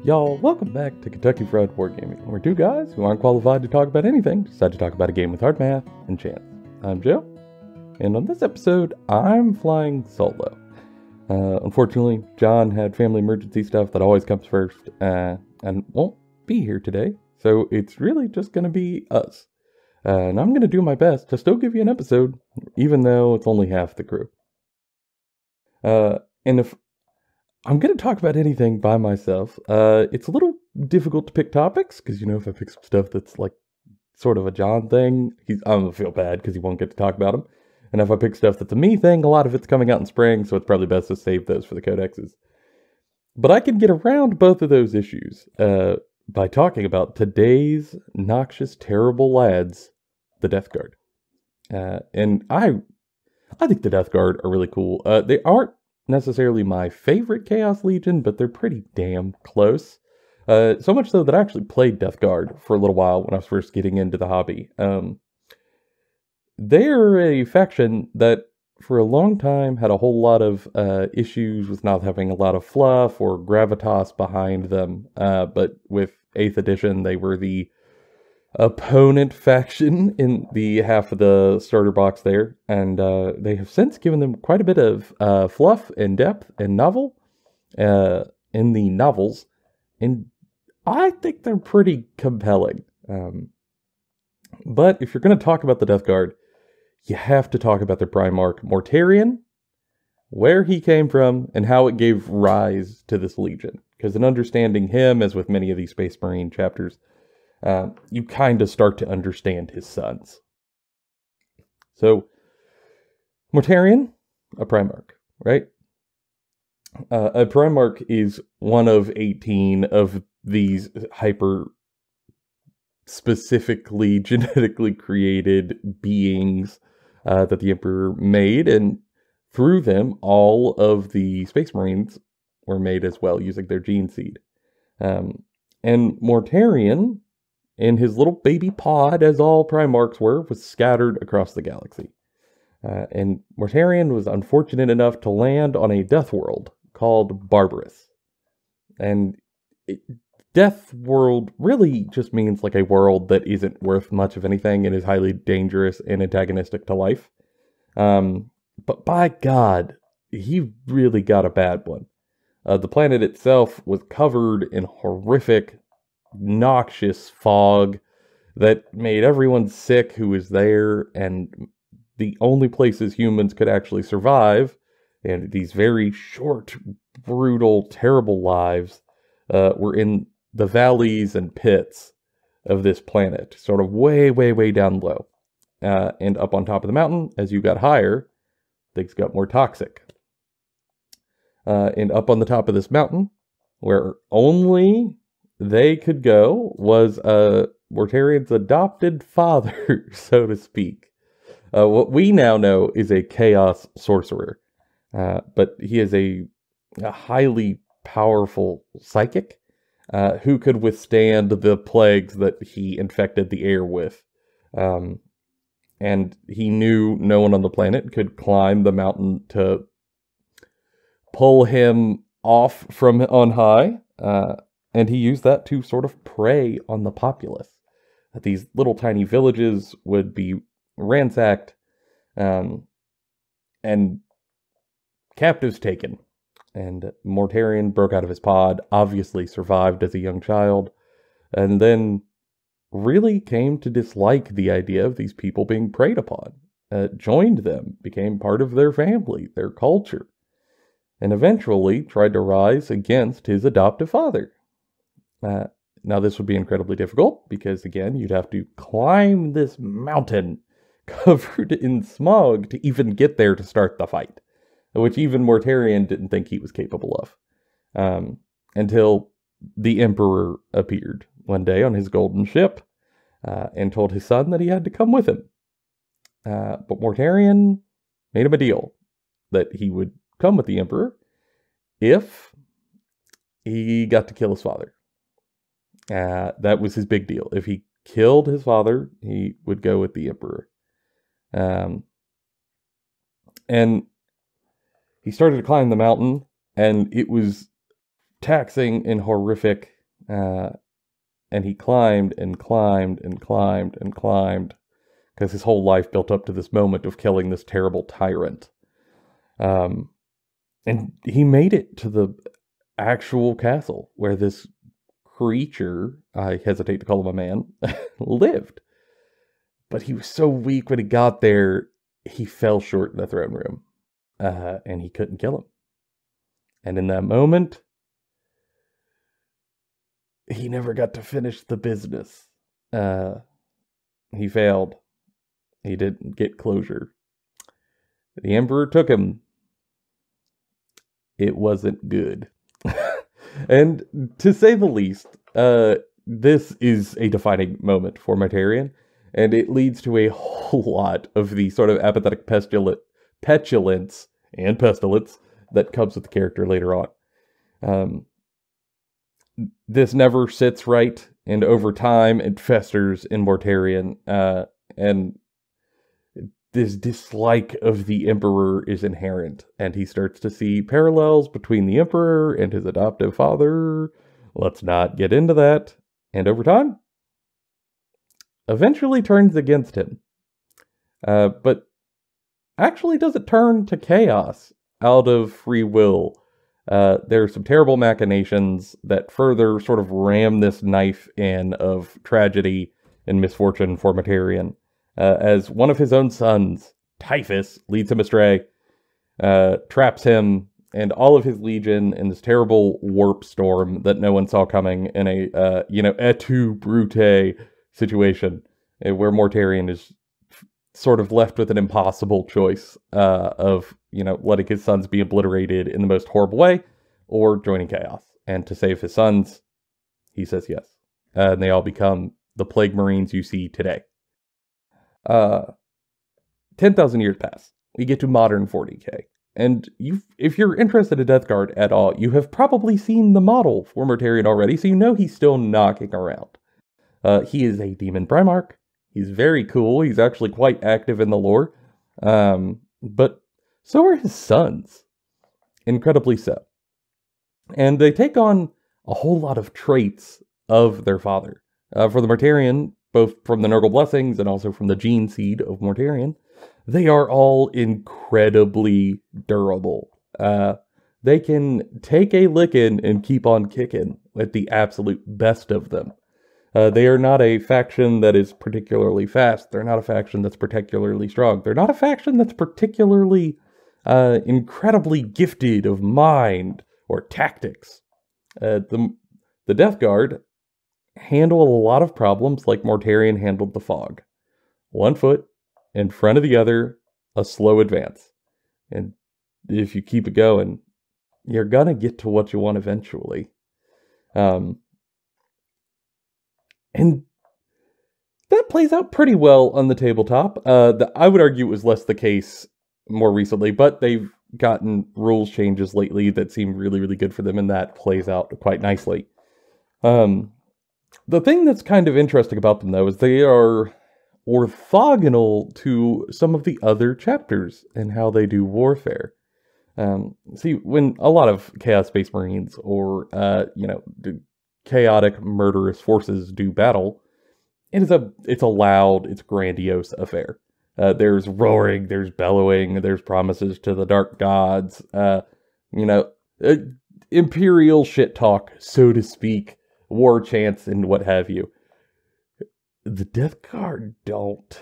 Y'all, welcome back to Kentucky Fried Wargaming, where two guys who aren't qualified to talk about anything decide to talk about a game with hard math and chance. I'm Joe, and on this episode, I'm flying solo. Unfortunately, John had family emergency stuff that always comes first, and won't be here today, so it's really just going to be us. And I'm going to do my best to still give you an episode, even though it's only half the crew. And if I'm going to talk about anything by myself, it's a little difficult to pick topics, because, you know, if I pick some stuff that's, like, sort of a John thing, I'm going to feel bad, because he won't get to talk about them. And if I pick stuff that's a me thing, a lot of it's coming out in spring, so it's probably best to save those for the codexes. But I can get around both of those issues by talking about today's noxious, terrible lads, the Deathguard. And I think the Deathguard are really cool. They aren't necessarily my favorite Chaos Legion, but they're pretty damn close. So much so that I actually played Deathguard for a little while when I was first getting into the hobby. They're a faction that for a long time had a whole lot of issues with not having a lot of fluff or gravitas behind them. But with 8th edition, they were the opponent faction in the half of the starter box there, and they have since given them quite a bit of fluff and depth and novel in the novels, and I think they're pretty compelling. But if you're going to talk about the Deathguard, you have to talk about their Primarch Mortarion, where he came from, and how it gave rise to this legion. Because in understanding him, as with many of these Space Marine chapters, you kind of start to understand his sons. So, Mortarion, a Primarch, right? A Primarch is one of 18 of these hyper-specifically genetically created beings that the Emperor made, and through them, all of the Space Marines were made as well, using their gene seed. And Mortarion, in his little baby pod, as all Primarchs were, was scattered across the galaxy. And Mortarion was unfortunate enough to land on a death world called Barbarous. And death world really just means like a world that isn't worth much of anything and is highly dangerous and antagonistic to life. But by God, he really got a bad one. The planet itself was covered in horrific, noxious fog that made everyone sick who was there, and the only places humans could actually survive, and these very short, brutal, terrible lives, were in the valleys and pits of this planet, sort of way, way, way down low. And up on top of the mountain, as you got higher, things got more toxic. And up on the top of this mountain, where only they could go, was Mortarion's adopted father, so to speak. What we now know is a chaos sorcerer, but he is a highly powerful psychic who could withstand the plagues that he infected the air with. And he knew no one on the planet could climb the mountain to pull him off from on high, and he used that to sort of prey on the populace. These little tiny villages would be ransacked, and captives taken. And Mortarion broke out of his pod, obviously survived as a young child, and then really came to dislike the idea of these people being preyed upon. Joined them, became part of their family, their culture, and eventually tried to rise against his adoptive father. Now, this would be incredibly difficult because, again, you'd have to climb this mountain covered in smog to even get there to start the fight, which even Mortarion didn't think he was capable of, until the Emperor appeared one day on his golden ship and told his son that he had to come with him. But Mortarion made him a deal that he would come with the Emperor if he got to kill his father. That was his big deal. If he killed his father, he would go with the Emperor. And he started to climb the mountain, and it was taxing and horrific And he climbed and climbed and climbed and climbed, because his whole life built up to this moment of killing this terrible tyrant. And he made it to the actual castle where this creature, I hesitate to call him a man, lived. But he was so weak when he got there, he fell short in the throne room. And he couldn't kill him. And in that moment, he never got to finish the business. He failed. He didn't get closure. The Emperor took him. It wasn't good. And to say the least, this is a defining moment for Mortarion, and it leads to a whole lot of the sort of apathetic petulance and pestilence that comes with the character later on. This never sits right, and over time it festers in Mortarion, and this dislike of the Emperor is inherent, and he starts to see parallels between the Emperor and his adoptive father. Let's not get into that. And over time, eventually turns against him. But actually doesn't turn to chaos out of free will. There are some terrible machinations that further sort of ram this knife in of tragedy and misfortune for Mortarion. As one of his own sons, Typhus, leads him astray, traps him and all of his legion in this terrible warp storm that no one saw coming in a, et tu, Brute situation, where Mortarion is sort of left with an impossible choice of, letting his sons be obliterated in the most horrible way or joining chaos. And to save his sons, he says yes. And they all become the Plague Marines you see today. 10,000 years pass. We get to modern 40k. And if you're interested in Deathguard at all, you have probably seen the model for Mortarion already, so you know he's still knocking around. He is a demon Primarch. He's very cool. He's actually quite active in the lore. But so are his sons. Incredibly so. And they take on a whole lot of traits of their father. For the Mortarion, both from the Nurgle Blessings and also from the gene seed of Mortarion, they are all incredibly durable. They can take a licking and keep on kicking with the absolute best of them. They are not a faction that is particularly fast. They're not a faction that's particularly strong. They're not a faction that's particularly incredibly gifted of mind or tactics. The Deathguard handle a lot of problems like Mortarion handled the fog. 1 foot in front of the other, a slow advance. And if you keep it going, you're gonna get to what you want eventually. And that plays out pretty well on the tabletop. I would argue it was less the case more recently, but they've gotten rules changes lately that seem really, really good for them, and that plays out quite nicely. The thing that's kind of interesting about them, though, is they are orthogonal to some of the other chapters and how they do warfare. See, when a lot of Chaos Space Marines or, chaotic, murderous forces do battle, it's a loud, it's grandiose affair. There's roaring, there's bellowing, there's promises to the dark gods, imperial shit talk, so to speak, war chants and what have you. The Deathguard don't.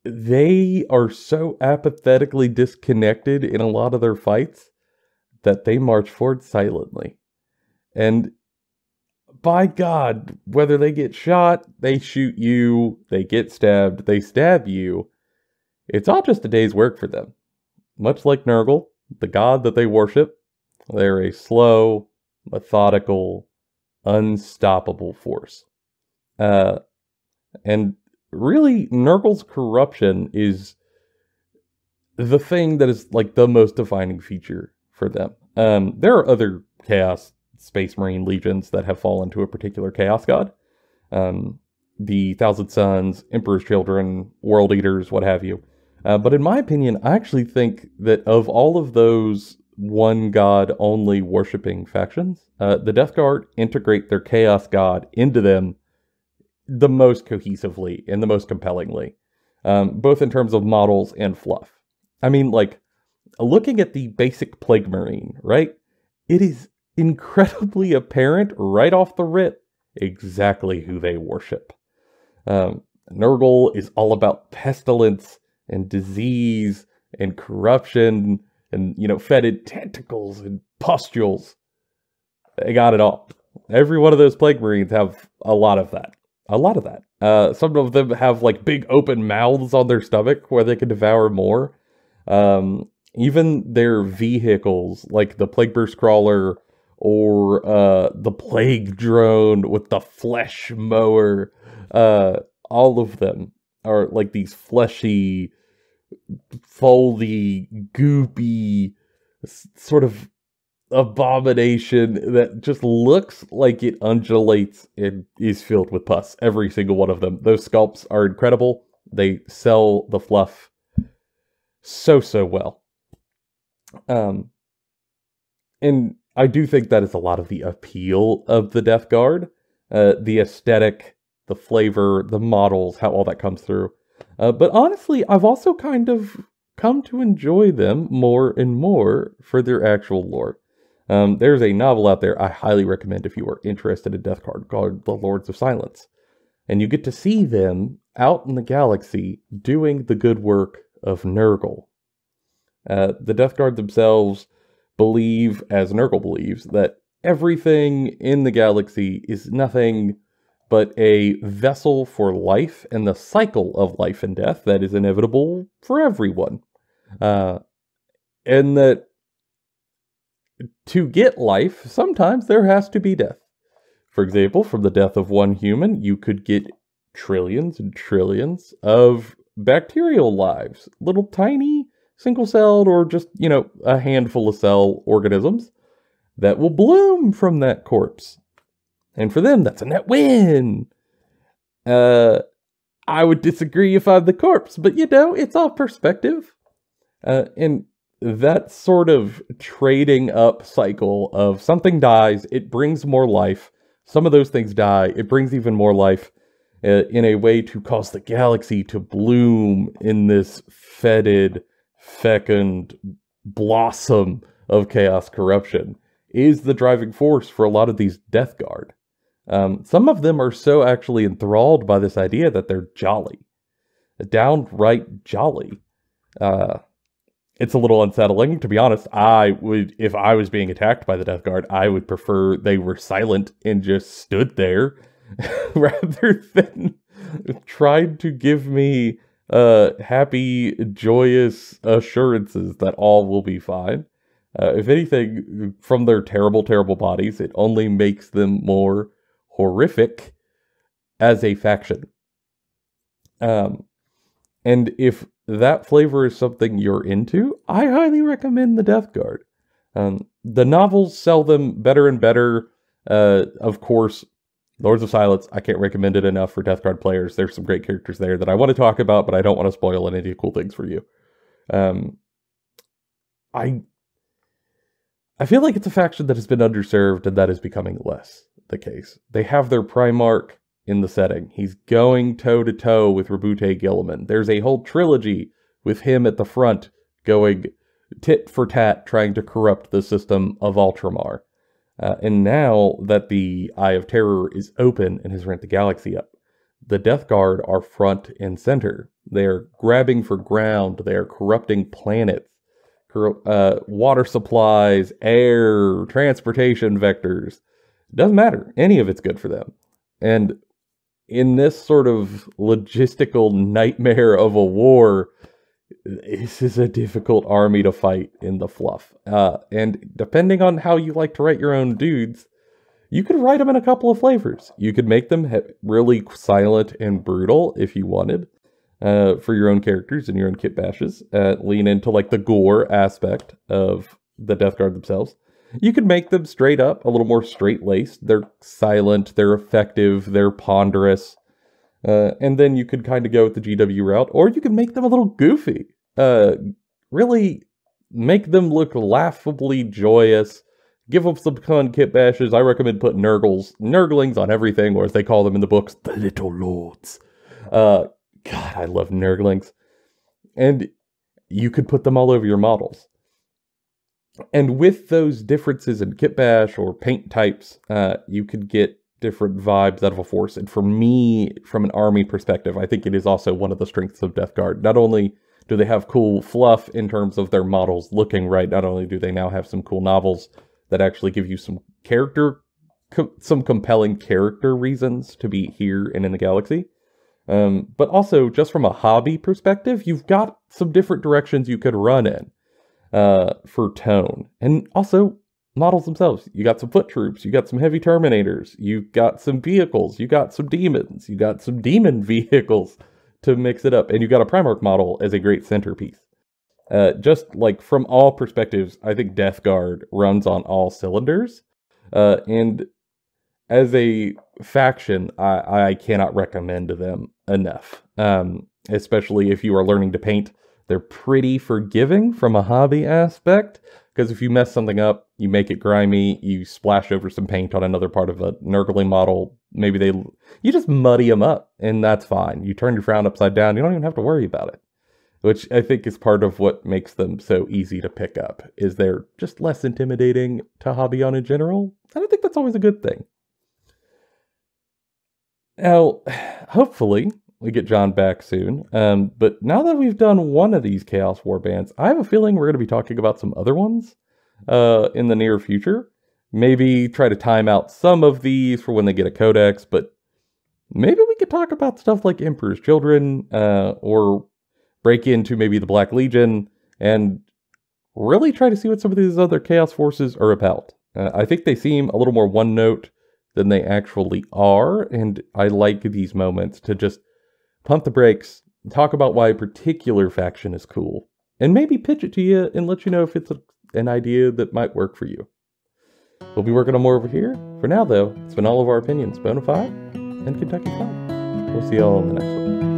They are so apathetically disconnected in a lot of their fights that they march forward silently. And by God, whether they get shot, they shoot you, they get stabbed, they stab you, it's all just a day's work for them. Much like Nurgle, the god that they worship, they're a slow, methodical, unstoppable force. And really, Nurgle's corruption is the thing that is like the most defining feature for them. There are other Chaos Space Marine legions that have fallen to a particular Chaos God. The Thousand Sons, Emperor's Children, World Eaters, what have you. But in my opinion, I actually think that of all of those one god only worshipping factions, the Deathguard integrate their chaos god into them the most cohesively and the most compellingly, both in terms of models and fluff. I mean, like, looking at the basic Plague Marine, right? It is incredibly apparent right off the rip exactly who they worship. Nurgle is all about pestilence and disease and corruption and, fetid tentacles and pustules. They got it all. Every one of those Plague Marines have a lot of that. A lot of that. Some of them have, like, big open mouths on their stomach where they can devour more. Even their vehicles, like the Plague Burst Crawler or the Plague Drone with the Flesh Mower, all of them are like these fleshy, foldy, goopy, sort of abomination that just looks like it undulates and is filled with pus. Every single one of them. Those sculpts are incredible. They sell the fluff so well. And I do think that is a lot of the appeal of the Deathguard. The aesthetic, the flavor, the models, how all that comes through. But honestly, I've also kind of come to enjoy them more and more for their actual lore. There's a novel out there I highly recommend if you are interested in Deathguard called The Lords of Silence. And you get to see them out in the galaxy doing the good work of Nurgle. The Deathguard themselves believe, as Nurgle believes, that everything in the galaxy is nothing but a vessel for life and the cycle of life and death that is inevitable for everyone. And that to get life, sometimes there has to be death. For example, from the death of one human, you could get trillions and trillions of bacterial lives, little tiny single-celled or just, a handful of cell organisms that will bloom from that corpse. And for them, that's a net win. I would disagree if I'm the corpse, but it's all perspective. And that sort of trading up cycle of something dies, it brings more life. Some of those things die, it brings even more life in a way to cause the galaxy to bloom in this fetid, fecund blossom of chaos corruption is the driving force for a lot of these Deathguard. Some of them are so actually enthralled by this idea that they're jolly. Downright jolly. It's a little unsettling, to be honest. If I was being attacked by the Deathguard, I would prefer they were silent and just stood there rather than tried to give me happy, joyous assurances that all will be fine. If anything, from their terrible, terrible bodies, it only makes them more horrific as a faction. And if that flavor is something you're into, I highly recommend the Deathguard. The novels sell them better and better. Of course, Lords of Silence, I can't recommend it enough for Deathguard players. There's some great characters there that I want to talk about, but I don't want to spoil any cool things for you. I feel like it's a faction that has been underserved, and that is becoming less the case. They have their Primarch in the setting. He's going toe-to-toe with Rabute Gilliman. There's a whole trilogy with him at the front going tit for tat, trying to corrupt the system of Ultramar. And now that the Eye of Terror is open and has rent the galaxy up, the Deathguard are front and center. They're grabbing for ground. They're corrupting planets, water supplies, air, transportation vectors. It doesn't matter. Any of it's good for them. And in this sort of logistical nightmare of a war, this is a difficult army to fight in the fluff. And depending on how you like to write your own dudes, you could write them in a couple of flavors. You could make them really silent and brutal if you wanted, for your own characters and your own kit bashes. Lean into like the gore aspect of the Deathguard themselves. You could make them straight up, a little more straight-laced. They're silent, they're effective, they're ponderous. And then you could kind of go with the GW route, or you could make them a little goofy. Really make them look laughably joyous. Give them some fun kit bashes. I recommend putting Nurglings on everything, or as they call them in the books, the Little Lords. God, I love Nurglings. And you could put them all over your models. And with those differences in kit bash or paint types, you could get different vibes out of a force. And for me, from an army perspective, I think it is also one of the strengths of Deathguard. Not only do they have cool fluff in terms of their models looking right, not only do they now have some cool novels that actually give you some some compelling character reasons to be here and in the galaxy. But also, just from a hobby perspective, you've got some different directions you could run in for tone. And also, models themselves. You got some foot troops, you got some heavy terminators, you got some vehicles, you got some demons, you got some demon vehicles to mix it up, and you got a Primarch model as a great centerpiece. Just like from all perspectives, I think Deathguard runs on all cylinders. And as a faction, I cannot recommend them enough. Especially if you are learning to paint. They're pretty forgiving from a hobby aspect, because if you mess something up, you make it grimy, you splash over some paint on another part of a Nurgling model, you just muddy them up, and that's fine. You turn your frown upside down, you don't even have to worry about it. Which I think is part of what makes them so easy to pick up, is they're just less intimidating to hobby on in general. And I think that's always a good thing. Now, hopefully, we get John back soon. But now that we've done one of these Chaos Warbands, I have a feeling we're going to be talking about some other ones in the near future. Maybe try to time out some of these for when they get a codex, but maybe we could talk about stuff like Emperor's Children, or break into maybe the Black Legion, and really try to see what some of these other Chaos Forces are about. I think they seem a little more one note than they actually are, and I like these moments to just pump the brakes, talk about why a particular faction is cool, and maybe pitch it to you and let you know if it's an idea that might work for you. We'll be working on more over here. For now, though, it's been all of our opinions, Bonafide and Kentucky Flag. We'll see y'all in the next one.